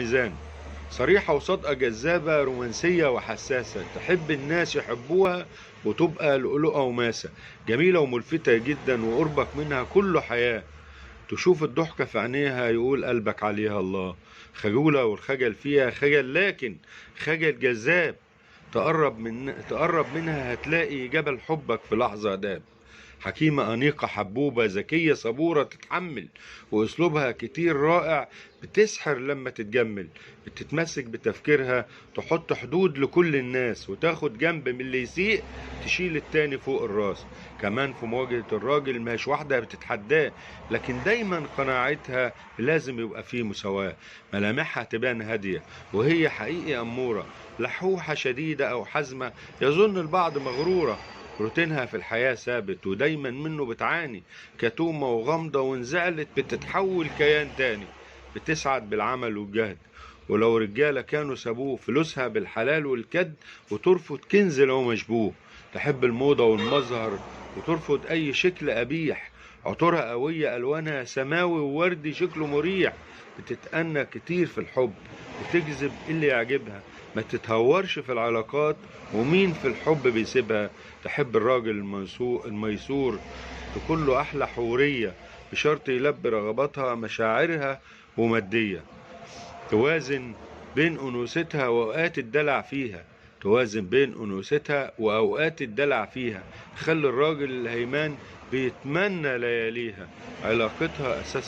ميزان، صريحة وصادقة، جذابة، رومانسية وحساسة، تحب الناس يحبوها وتبقى لؤلؤة وماسة، جميلة وملفتة جدا وقربك منها كله حياة. تشوف الضحكة في عينيها يقول قلبك عليها الله. خجولة والخجل فيها خجل، لكن خجل جذاب. تقرب منها هتلاقي جبل حبك في لحظة داب. حكيمة أنيقة حبوبة ذكية صبورة تتحمل، وأسلوبها كتير رائع، بتسحر لما تتجمل. بتتمسك بتفكيرها، تحط حدود لكل الناس، وتاخد جنب من اللي يسيء، تشيل التاني فوق الراس. كمان في مواجهة الراجل ماهيش واحدة بتتحداه، لكن دايما قناعتها لازم يبقى فيه مساواة. ملامحها تبان هادية وهي حقيقي أمورة، لحوحة شديدة أو حزمة يظن البعض مغرورة. روتينها في الحياة ثابت ودايما منه بتعاني، كتومة وغامضة، وانزعلت بتتحول كيان تاني. بتسعد بالعمل والجهد، ولو رجالة كانوا سابوه فلوسها بالحلال والكد، وترفض كنز لو مشبوه. تحب الموضة والمظهر وترفض أي شكل قبيح. عطورها قوية، ألوانها سماوي ووردي، شكله مريح. بتتأنى كتير في الحب، وتجذب اللي يعجبها، ما تتهورش في العلاقات، ومين في الحب بيسيبها. تحب الراجل الميسور، تكون له أحلى حورية، بشرط يلبي رغباتها مشاعرها ومادية. توازن بين أنوثتها وأوقات الدلع فيها. توازن بين أنوثتها وأوقات الدلع فيها. خلي الراجل الهيمان بيتمنى لياليها. علاقتها أساس